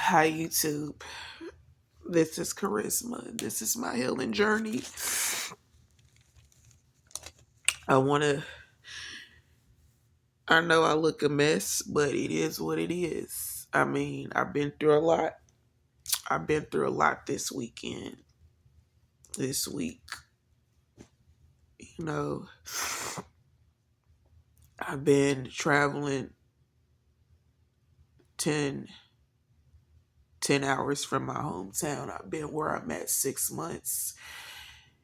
Hi, YouTube. This is Charisma. This is my healing journey. I want to, I know I look a mess, but it is what it is. I mean, I've been through a lot. I've been through a lot this weekend, this week. You know, I've been traveling 10, 10 hours from my hometown. I've been where I'm at 6 months.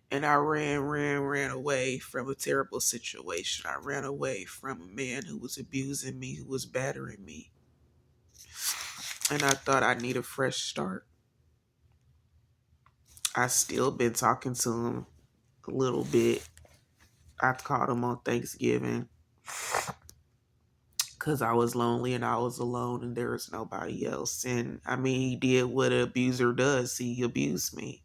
And I ran away from a terrible situation. I ran away from a man who was abusing me, who was battering me. And I thought I need a fresh start. I still been talking to him a little bit. I called him on Thanksgiving because I was lonely and I was alone and there was nobody else. And I mean, he did what an abuser does. He abused me,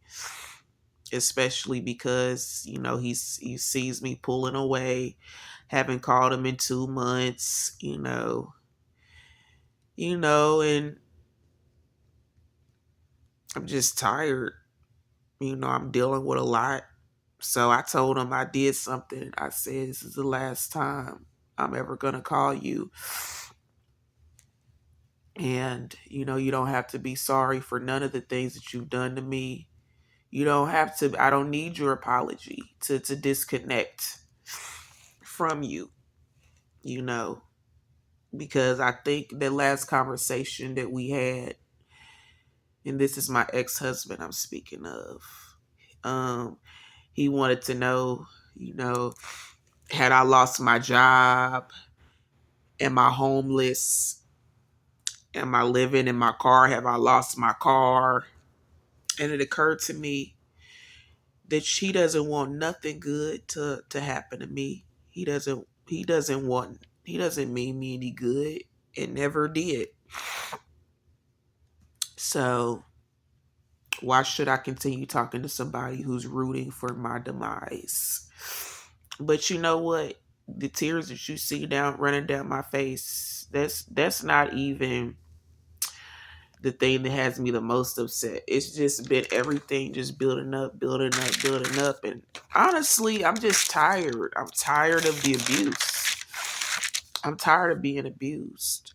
especially because he sees me pulling away. Haven't called him in 2 months. And I'm just tired. I'm dealing with a lot. So I told him I did something. I said, this is the last time I'm ever going to call you. And, you don't have to be sorry for none of the things that you've done to me. You don't have to, I don't need your apology to disconnect from you, you know, because I think the last conversation that we had, and this is my ex-husband I'm speaking of, he wanted to know, you know, had I lost my job? Am I homeless? Am I living in my car? Have I lost my car? And it occurred to me that she doesn't want nothing good to happen to me. He doesn't mean me any good. It never did. So why should I continue talking to somebody who's rooting for my demise? But you know what? The tears that you see running down my face, that's not even the thing that has me the most upset. It's just been everything just building up, building up, building up. And honestly, I'm just tired. I'm tired of the abuse. I'm tired of being abused.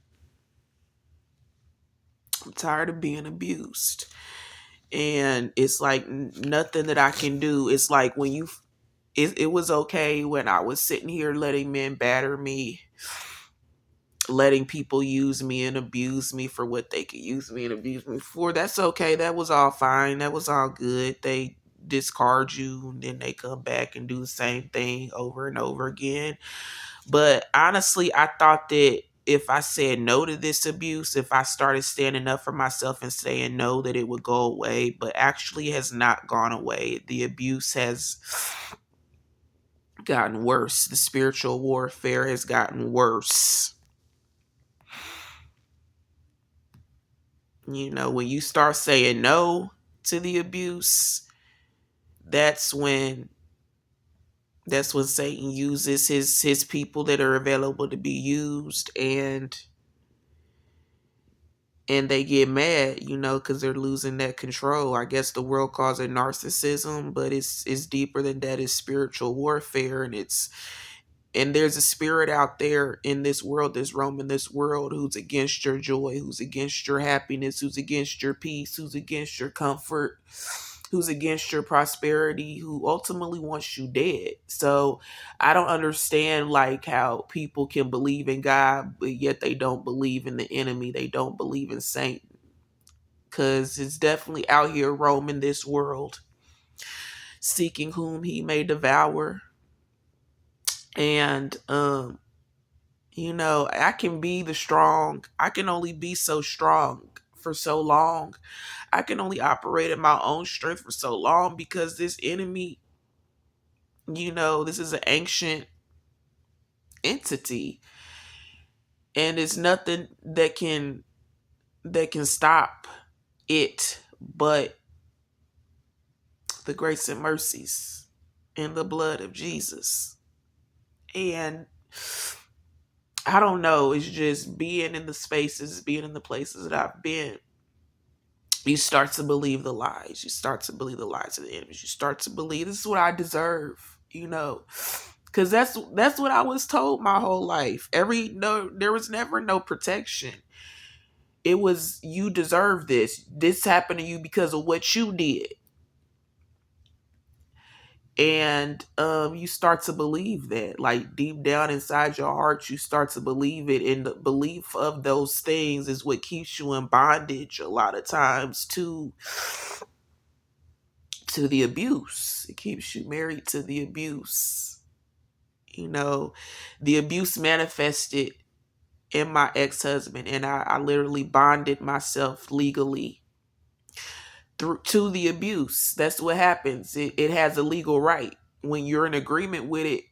I'm tired of being abused. And it's like nothing that I can do. It's like it was okay when I was sitting here letting men batter me, letting people use me and abuse me for what they could use me and abuse me for. That's okay. That was all fine. That was all good. They discard you and then they come back and do the same thing over and over again. But honestly, I thought that if I said no to this abuse, if I started standing up for myself and saying no, that it would go away, but actually has not gone away. The abuse has gotten worse. The spiritual warfare has gotten worse. When you start saying no to the abuse, that's when Satan uses his people that are available to be used, and they get mad, because they're losing that control. I guess the world calls it narcissism, but it's deeper than that. It's spiritual warfare, and there's a spirit out there in this world that's roaming this world who's against your joy, who's against your happiness, who's against your peace, who's against your comfort, who's against your prosperity, who ultimately wants you dead. So I don't understand like how people can believe in God, but yet they don't believe in the enemy. They don't believe in Satan. Because it's definitely out here roaming this world, seeking whom he may devour. And I can be the strong. I can only be so strong for so long. I can only operate in my own strength for so long because this enemy, this is an ancient entity, and it's nothing that can stop it but the grace and mercies and the blood of Jesus. And I don't know, it's just being in the spaces, being in the places that I've been. You start to believe the lies. You start to believe the lies of the enemies. You start to believe this is what I deserve, because that's what I was told my whole life. There was never no protection. It was, you deserve this. This happened to you because of what you did. And you start to believe that, like, deep down inside your heart, you start to believe it, and the belief of those things is what keeps you in bondage a lot of times to the abuse. It keeps you married to the abuse. The abuse manifested in my ex-husband, and I literally bonded myself legally through to the abuse. That's what happens. It has a legal right. When you're in agreement with it,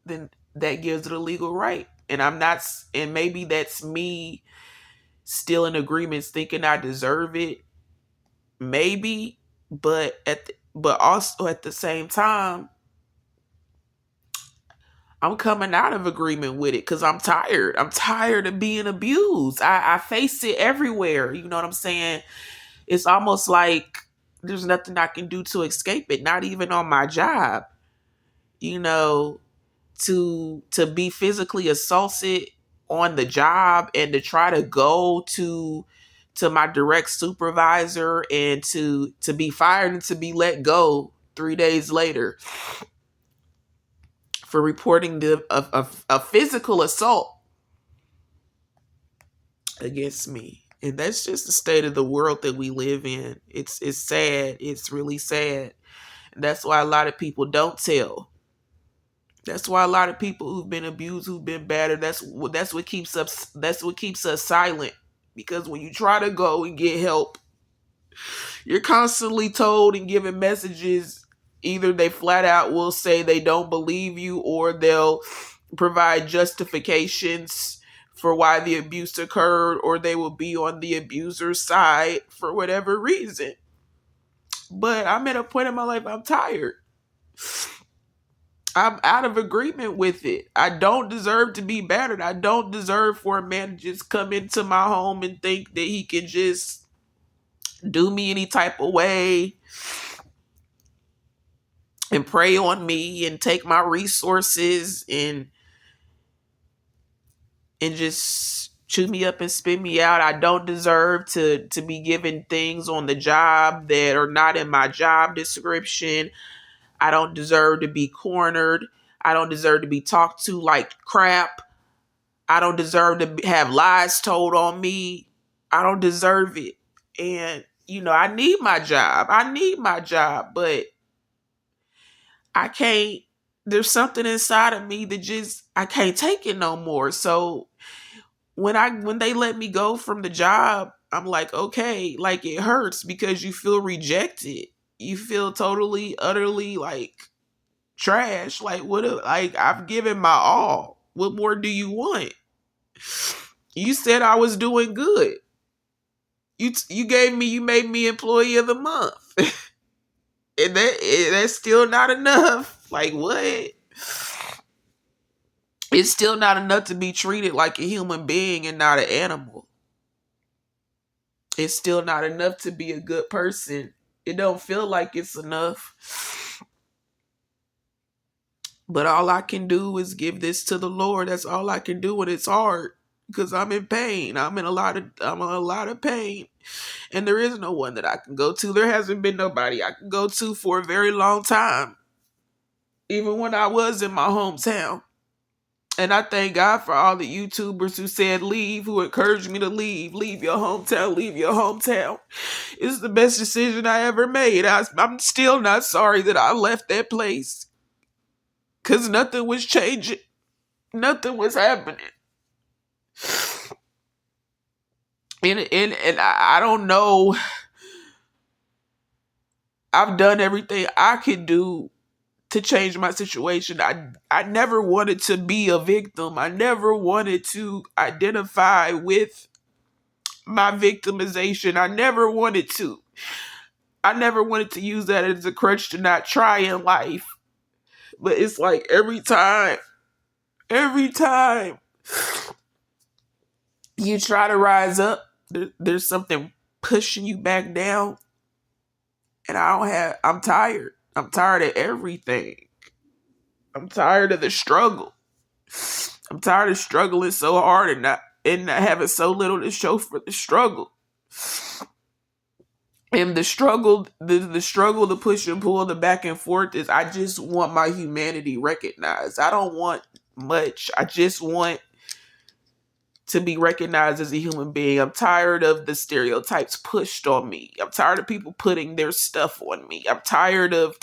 then that gives it a legal right. And I'm not, and maybe that's me still in agreements thinking I deserve it. Maybe, but also at the same time, I'm coming out of agreement with it because I'm tired. I'm tired of being abused. I face it everywhere. You know what I'm saying? It's almost like there's nothing I can do to escape it, not even on my job. You know, to be physically assaulted on the job, and to try to go to my direct supervisor, and to be fired and to be let go 3 days later for reporting a physical assault against me. And that's just the state of the world that we live in. It's sad. It's really sad. And that's why a lot of people don't tell. That's why a lot of people who've been abused, who've been battered, that's what keeps us silent. Because when you try to go and get help, you're constantly told and given messages. Either they flat out will say they don't believe you, or they'll provide justifications for why the abuse occurred, or they will be on the abuser's side for whatever reason. But I'm at a point in my life, I'm tired. I'm out of agreement with it. I don't deserve to be battered. I don't deserve for a man to just come into my home and think that he can just do me any type of way and prey on me and take my resources and just chew me up and spit me out. I don't deserve to be given things on the job that are not in my job description. I don't deserve to be cornered. I don't deserve to be talked to like crap. I don't deserve to have lies told on me. I don't deserve it. And, I need my job. But I can't, there's something inside of me that just, I can't take it no more. So when they let me go from the job, I'm like, okay, like, it hurts because you feel rejected. You feel totally, utterly like trash. Like, like, I've given my all. What more do you want? You said I was doing good. You made me employee of the month. And that's still not enough. Like, what? It's still not enough to be treated like a human being and not an animal. It's still not enough to be a good person. It don't feel like it's enough. But all I can do is give this to the Lord. That's all I can do, and it's hard because I'm in pain. I'm in a lot of pain. And there is no one that I can go to. There hasn't been nobody I can go to for a very long time. Even when I was in my hometown. And I thank God for all the YouTubers who said leave, who encouraged me to leave. Leave your hometown, leave your hometown. It's the best decision I ever made. I'm still not sorry that I left that place. Because nothing was changing. Nothing was happening. And I don't know. I've done everything I could do to change my situation. I never wanted to be a victim. I never wanted to identify with my victimization. I never wanted to. I never wanted to use that as a crutch to not try in life. But it's like every time you try to rise up, there's something pushing you back down. And I'm tired. I'm tired of everything. I'm tired of the struggle. I'm tired of struggling so hard and not having so little to show for the struggle. And the struggle, the struggle, the push and pull, the back and forth is I just want my humanity recognized. I don't want much. I just want to be recognized as a human being. I'm tired of the stereotypes pushed on me. I'm tired of people putting their stuff on me. I'm tired of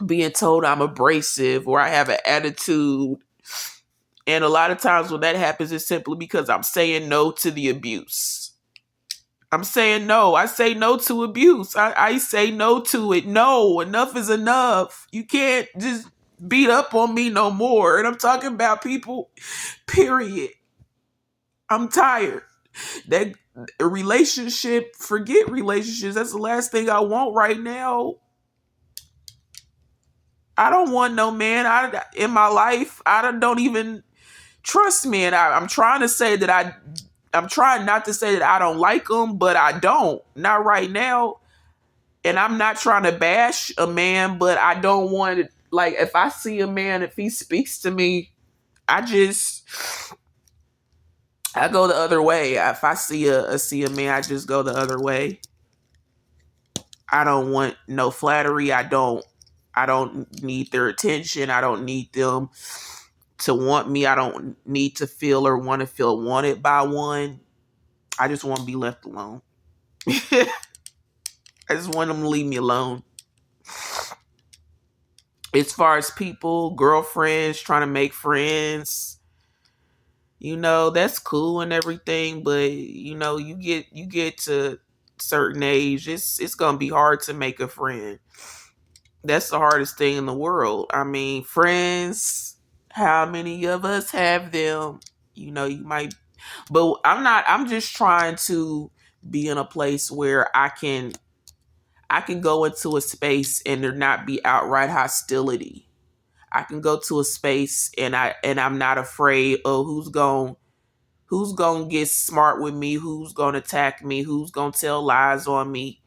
being told I'm abrasive or I have an attitude. And a lot of times when that happens, it's simply because I'm saying no to the abuse. I'm saying no. I say no to abuse. I say no to it. No, enough is enough. You can't just beat up on me no more. And I'm talking about people, period. I'm tired. That relationship, forget relationships. That's the last thing I want right now. I don't want no man in my life. Don't even trust me. And I'm trying to say that I'm trying not to say that I don't like them, but I don't. Not right now. And I'm not trying to bash a man, but I don't want it. Like, if I see a man, if he speaks to me, I go the other way. If I see a man, I just go the other way. I don't want no flattery. I don't need their attention. I don't need them to want me. I don't need to feel or want to feel wanted by one. I just want to be left alone. I just want them to leave me alone. As far as people, girlfriends, trying to make friends, that's cool and everything, but you get to certain age, it's gonna be hard to make a friend. That's the hardest thing in the world. I mean, friends, how many of us have them? You might, but I'm just trying to be in a place where I can go into a space and there not be outright hostility. I can go to a space and I'm not afraid of who's going to get smart with me, who's going to attack me, who's going to tell lies on me.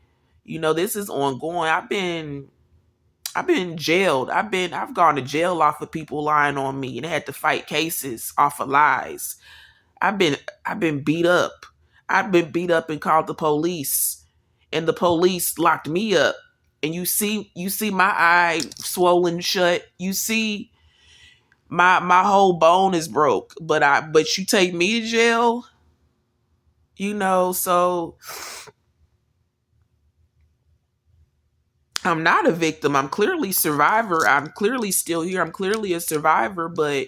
This is ongoing. I've been jailed. I've gone to jail off of people lying on me and had to fight cases off of lies. I've been beat up. I've been beat up and called the police, and the police locked me up. And you see my eye swollen shut. You see my whole bone is broke. But you take me to jail. So I'm not a victim. I'm clearly a survivor. I'm clearly still here. I'm clearly a survivor. But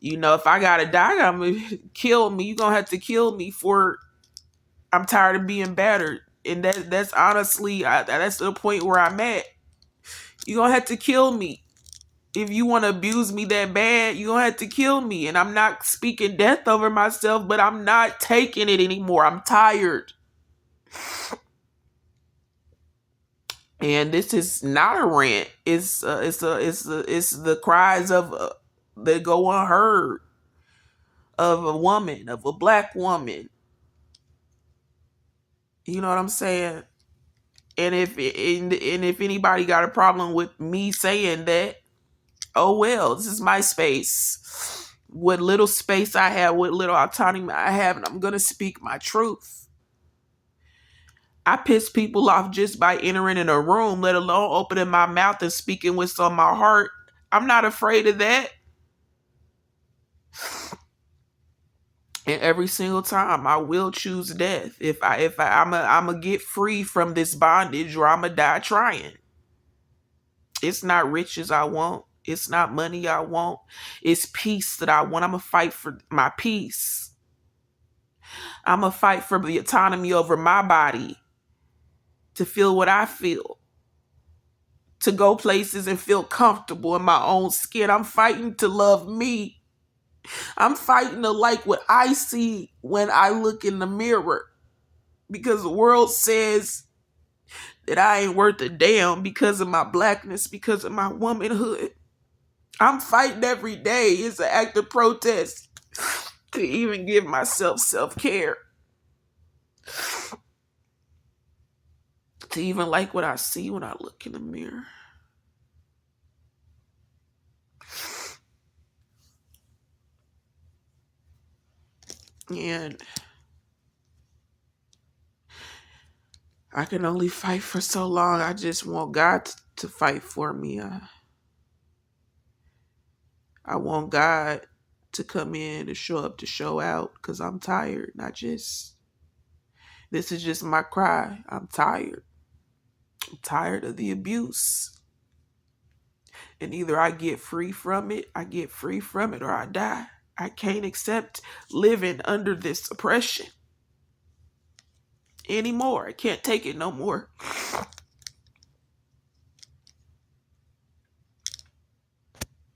if I gotta die, I'm gonna kill me. You're gonna have to kill me for. I'm tired of being battered, and that's honestly that's the point where I'm at. You're gonna have to kill me if you want to abuse me that bad. You're gonna have to kill me, and I'm not speaking death over myself, but I'm not taking it anymore. I'm tired. And this is not a rant. It's the cries of that go unheard of a woman, of a black woman. You know what I'm saying? And if anybody got a problem with me saying that, oh well, this is my space. What little space I have, what little autonomy I have, and I'm gonna speak my truth. I piss people off just by entering in a room, let alone opening my mouth and speaking what's on my heart. I'm not afraid of that. And every single time I will choose death. I'm gonna get free from this bondage, or I'm gonna die trying. It's not riches I want. It's not money I want. It's peace that I want. I'm gonna fight for my peace. I'm gonna fight for the autonomy over my body. To feel what I feel. To go places and feel comfortable in my own skin. I'm fighting to love me. I'm fighting to like what I see when I look in the mirror. Because the world says that I ain't worth a damn because of my blackness, because of my womanhood. I'm fighting every day. It's an act of protest. to even give myself self-care, to even like what I see when I look in the mirror. And I can only fight for so long. I just want God to fight for me. I want God to come in and show up to show out, because I'm tired. This is just my cry. I'm tired. I'm tired of the abuse. And either I get free from it, or I die. I can't accept living under this oppression anymore. I can't take it no more.